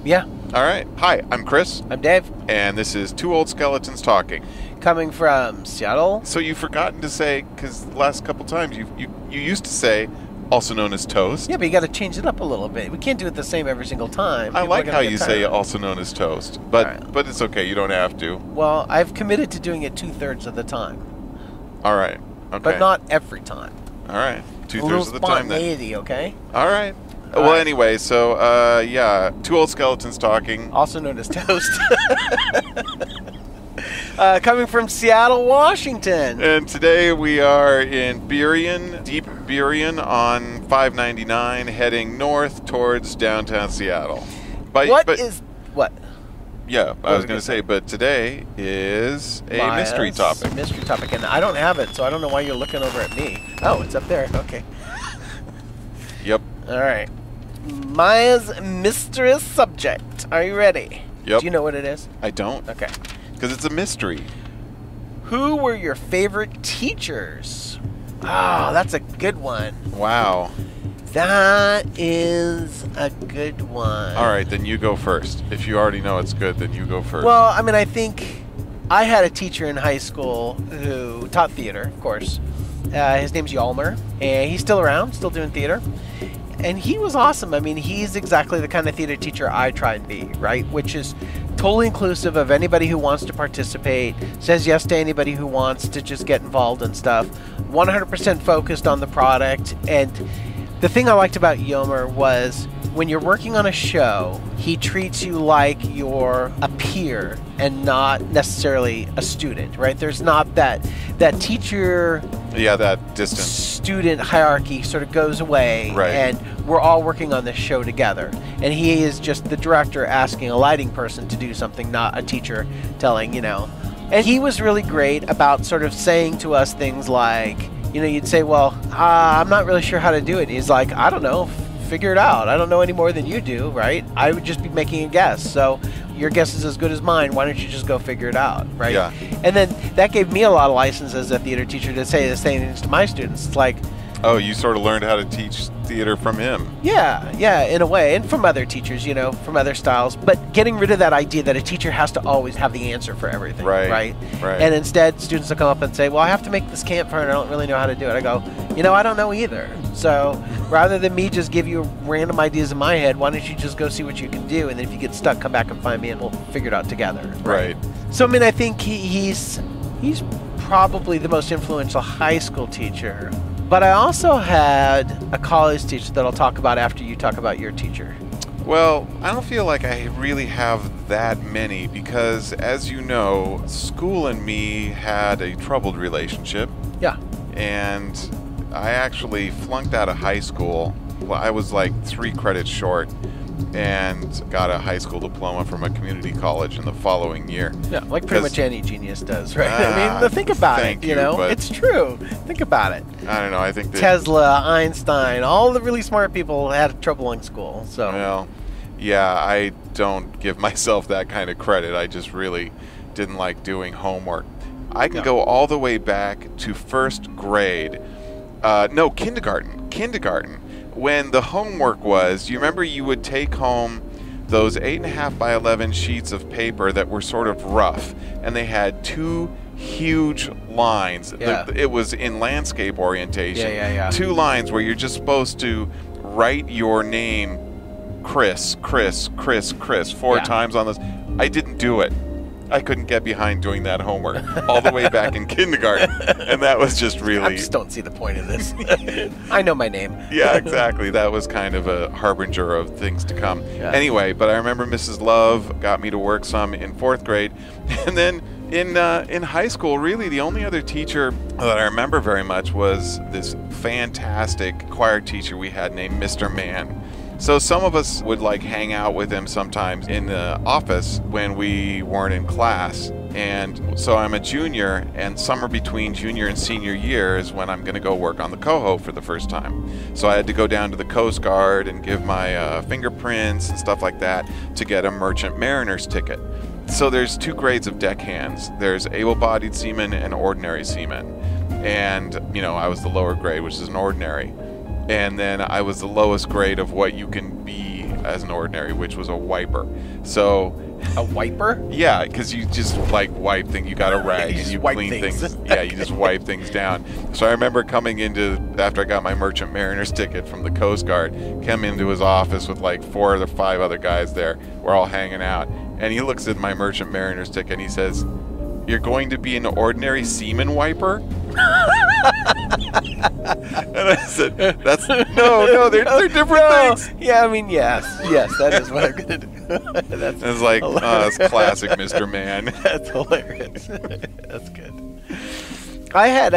Yeah. All right. Hi, I'm Chris. I'm Dave. And this is Two Old Skeletons Talking. Coming from Seattle. So you've forgotten to say, because the last couple times you used to say, also known as toast. Yeah, but you got to change it up a little bit. We can't do it the same every single time. I like how you say also known as toast, but right. But it's okay. You don't have to. Well, I've committed to doing it 2/3 of the time. All right. Okay. But not every time. All right. 2/3 of the time. A little spontaneity, okay? All right. Well, anyway, so yeah, Two Old Skeletons Talking. Also known as toast. Coming from Seattle, Washington. And today we are in Burien, deep Burien on 599, heading north towards downtown Seattle. What? Yeah, I was going to say, but today is a mystery topic. Mystery topic, and I don't have it, so I don't know why you're looking over at me. Oh, it's up there. Okay. Yep. All right. Maya's mystery subject. Are you ready? Yep. Do you know what it is? I don't. Okay. Because it's a mystery. Who were your favorite teachers? Oh, that's a good one. Wow. That is a good one. All right, then you go first. If you already know it's good, then you go first. Well, I mean, I think I had a teacher in high school who taught theater, of course. His name's Yalmer, and he's still around, still doing theater. And he was awesome. I mean, he's exactly the kind of theater teacher I try and be, right? Which is totally inclusive of anybody who wants to participate, says yes to anybody who wants to just get involved and stuff, 100% focused on the product. And the thing I liked about Yomer was when you're working on a show, he treats you like you're a peer and not necessarily a student, right? There's not that teacher... Yeah, that distance. Student hierarchy sort of goes away, right. And we're all working on this show together. And he is just the director asking a lighting person to do something, not a teacher telling, you know. And he was really great about sort of saying to us things like, you know, you'd say, well, I'm not really sure how to do it. And he's like, I don't know, figure it out. I don't know any more than you do, right? I would just be making a guess. So your guess is as good as mine. Why don't you just go figure it out, right? Yeah. And then that gave me a lot of license as a theater teacher to say the same things to my students. It's like, oh, you sort of learned how to teach theater from him. Yeah, in a way, and from other teachers, you know, from other styles. But getting rid of that idea that a teacher has to always have the answer for everything, right? And instead, students will come up and say, well, I have to make this campfire and I don't really know how to do it. I go, you know, I don't know either. So rather than me just give you random ideas in my head, why don't you just go see what you can do? And then if you get stuck, come back and find me and we'll figure it out together. Right. So, I mean, I think he's probably the most influential high school teacher. But I also had a college teacher that I'll talk about after you talk about your teacher. Well, I don't feel like I really have that many because, as you know, school and me had a troubled relationship. Yeah. And I actually flunked out of high school. Well, I was like 3 credits short and got a high school diploma from a community college in the following year. Yeah, like pretty much any genius does, right? I mean, think about it, you know? It's true. Think about it. I don't know, I think that Tesla, Einstein, all the really smart people had trouble in school, so... Well, yeah, I don't give myself that kind of credit. I just really didn't like doing homework. I can go all the way back to 1st grade. No, kindergarten. When the homework was, you remember you would take home those 8.5 by 11 sheets of paper that were sort of rough, and they had 2 huge lines. Yeah. It was in landscape orientation. Yeah. 2 lines where you're just supposed to write your name, Chris, 4 times on this. I didn't do it. I couldn't get behind doing that homework all the way back in kindergarten, and that was just really... I just don't see the point of this. I know my name. Yeah, exactly. That was kind of a harbinger of things to come. Yeah. Anyway, but I remember Mrs. Love got me to work some in 4th grade, and then in high school, really the only other teacher that I remember very much was this fantastic choir teacher we had named Mr. Mann. So some of us would like hang out with him sometimes in the office when we weren't in class. And so I'm a junior, and summer between junior and senior year is when I'm going to go work on the Coho for the first time. So I had to go down to the Coast Guard and give my fingerprints and stuff like that to get a Merchant Mariner's ticket. So there's 2 grades of deckhands. There's able-bodied seamen and ordinary seamen. And, you know, I was the lower grade, which is an ordinary. And then I was the lowest grade of what you can be as an ordinary, which was a wiper. So a wiper? Yeah, because you just like wipe things. You got a rag and you clean things. Yeah, you just wipe things down. So I remember coming into, after I got my Merchant Mariner's ticket from the Coast Guard, come into his office with like 4 or 5 other guys there. We're all hanging out. And he looks at my Merchant Mariner's ticket and he says, "You're going to be an ordinary seaman wiper?" And I said, no, they're different things. Yeah, I mean, yes, that is what I'm going to do. It's like, it's classic Mr. Man. That's hilarious. That's good. I had,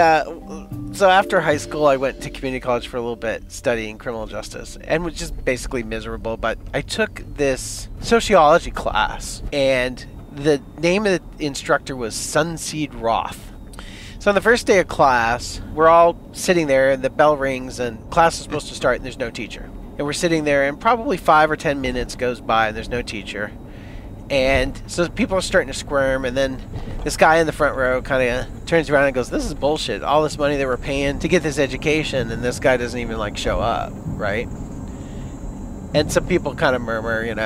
so after high school, I went to community college for a little bit studying criminal justice and was just basically miserable, but I took this sociology class, and the name of the instructor was Sunseed Roth. So on the first day of class, we're all sitting there, and the bell rings, and class is supposed to start, and there's no teacher. And we're sitting there, and probably 5 or 10 minutes goes by, and there's no teacher. And so people are starting to squirm, and then this guy in the front row kind of turns around and goes, "This is bullshit. All this money that we're paying to get this education, and this guy doesn't even, like, show up," right? And some people kind of murmur, and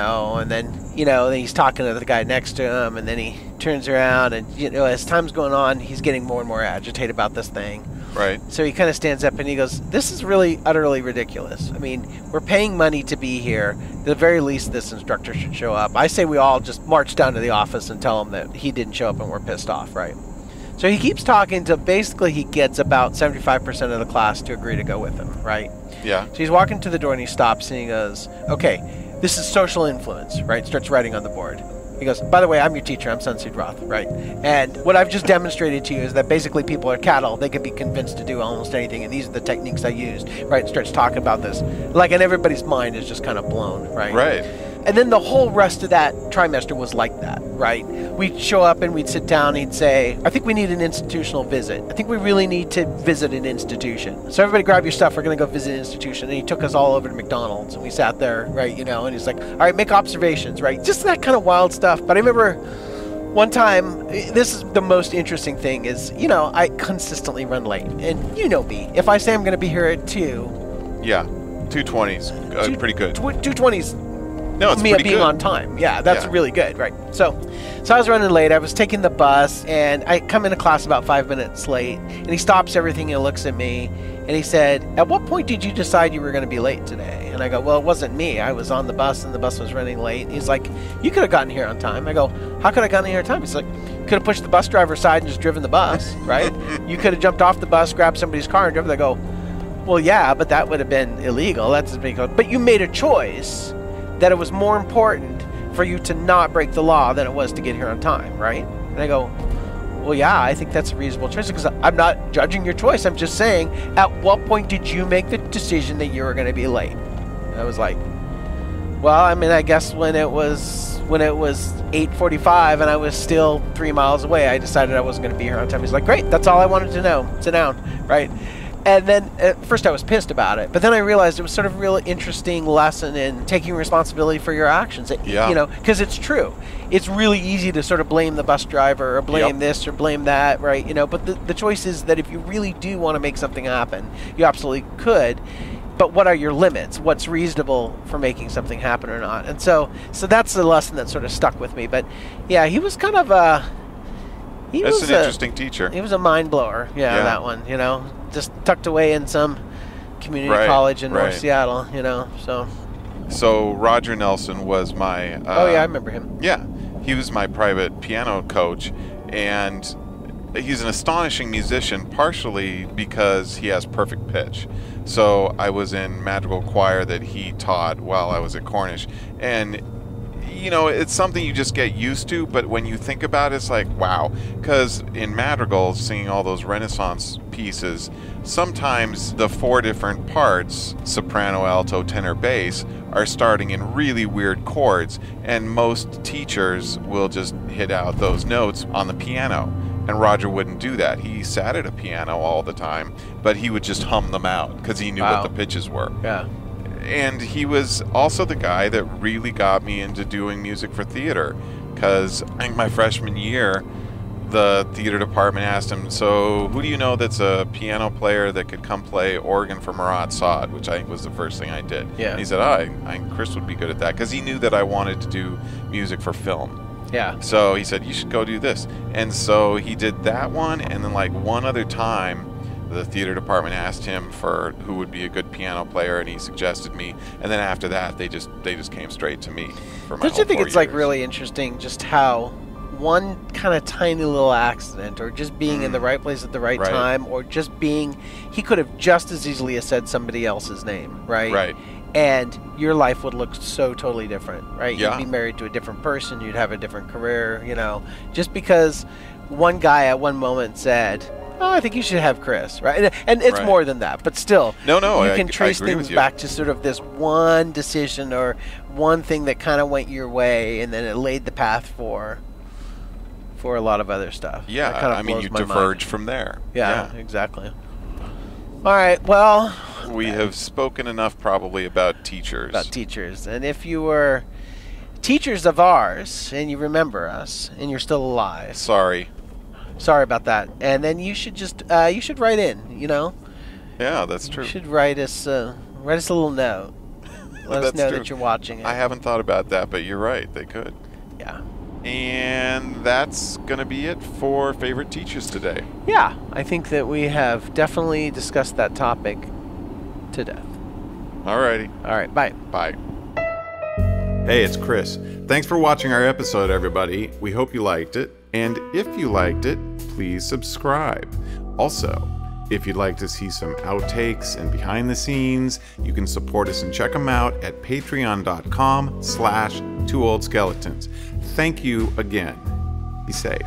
then, then he's talking to the guy next to him, and then he turns around, and, as time's going on, he's getting more and more agitated about this thing. Right. So he kind of stands up and he goes, "This is really utterly ridiculous. I mean, we're paying money to be here. At the very least, this instructor should show up. I say we all just march down to the office and tell him that he didn't show up and we're pissed off," right? So he keeps talking till basically he gets about 75% of the class to agree to go with him, right? Yeah. So he's walking to the door and he stops and he goes, "Okay, this is social influence," right? Starts writing on the board. He goes, "By the way, I'm your teacher. I'm Sunseed Roth," right? "And what I've just demonstrated to you is that basically people are cattle. They can be convinced to do almost anything, and these are the techniques I used," right? And starts talking about this. Like, and everybody's mind is just kind of blown, right? Right. And then the whole rest of that trimester was like that, right? We'd show up and we'd sit down and he'd say, "I think we need an institutional visit. I think we really need to visit an institution. So everybody grab your stuff. We're going to go visit an institution." And he took us all over to McDonald's and we sat there, right, and he's like, "All right, make observations," right? Just that kind of wild stuff. But I remember one time, this is the most interesting thing is, I consistently run late. And you know me. If I say I'm going to be here at 2. Yeah. 2:20's pretty good. 2:20's No, it's me pretty being good. on time. Yeah, that's really good, right? So I was running late. I was taking the bus, and I come into class about 5 minutes late, and he stops everything and looks at me, and he said, "At what point did you decide you were going to be late today?" And I go, "Well, it wasn't me. I was on the bus, and the bus was running late." And he's like, "You could have gotten here on time." I go, "How could I have gotten here on time?" He's like, "Could have pushed the bus driver aside and just driven the bus, right? You could have jumped off the bus, grabbed somebody's car, and driven." I go, "Well, yeah, but that would have been illegal. That's illegal. But you made a choice that it was more important for you to not break the law than it was to get here on time, right?" And I go, "Well, yeah, I think that's a reasonable choice," because I'm not judging your choice. I'm just saying, at what point did you make the decision that you were going to be late? And I was like, "Well, I mean, I guess when it was 8:45 and I was still 3 miles away, I decided I wasn't going to be here on time." He's like, "Great, that's all I wanted to know. Sit down," right? And then at first I was pissed about it, but then I realized it was sort of a real interesting lesson in taking responsibility for your actions. Because it's true. It's really easy to sort of blame the bus driver or blame this or blame that, right? But the choice is that if you really do want to make something happen, you absolutely could. But what are your limits? What's reasonable for making something happen or not? And so that's the lesson that sort of stuck with me. But yeah, he was kind of That's an interesting teacher. He was a mind blower. Yeah, that one. Just tucked away in some community college in North Seattle. So Roger Nelson was my. Oh yeah, I remember him. Yeah, he was my private piano coach, and he's an astonishing musician. Partially because he has perfect pitch. So I was in madrigal choir that he taught while I was at Cornish, and it's something you just get used to, but when you think about it, it's like, wow. Because in madrigals, singing all those Renaissance pieces, sometimes the 4 different parts, soprano, alto, tenor, bass, are starting in really weird chords, and most teachers will just hit out those notes on the piano. And Roger wouldn't do that. He sat at a piano all the time, but he would just hum them out because he knew what the pitches were. Yeah. And he was also the guy that really got me into doing music for theater, because I think my freshman year, the theater department asked him, so who do you know that's a piano player that could come play organ for Marat Sod, which I think was the first thing I did. Yeah. And he said, Chris would be good at that, because he knew that I wanted to do music for film. Yeah. So he said, you should go do this. And so he did that one, and then like one other time, the theater department asked him for who would be a good piano player, and he suggested me. And then after that, they just came straight to me for my Don't you think it's like years. really interesting just how one kind of tiny little accident, or just being in the right place at the right time, or just being, he could have just as easily have said somebody else's name, right? Right. And your life would look so totally different, right? Yeah. You'd be married to a different person, you'd have a different career, you know, just because one guy at one moment said, oh, I think you should have Chris, right? And it's more than that, but still, no, you can trace I agree things with you. back to sort of this one decision or one thing that kind of went your way, and then it laid the path for a lot of other stuff. Yeah, That kind of I mean, blows you my diverge mind. from there. Yeah, exactly. All right, well, We have spoken enough probably about teachers. And if you were teachers of ours and you remember us and you're still alive, Sorry about that. And then you should just you should write in, you know. Yeah, that's true. You should write us a little note. Let us know that you're watching it. I haven't thought about that, but you're right. They could. Yeah. And that's going to be it for favorite teachers today. Yeah, I think that we have definitely discussed that topic to death. Alrighty. All right, bye. Bye. Hey, it's Chris. Thanks for watching our episode, everybody. We hope you liked it. And if you liked it, please subscribe. Also, if you'd like to see some outtakes and behind the scenes, you can support us and check them out at patreon.com/2oldskeletons. Thank you again. Be safe.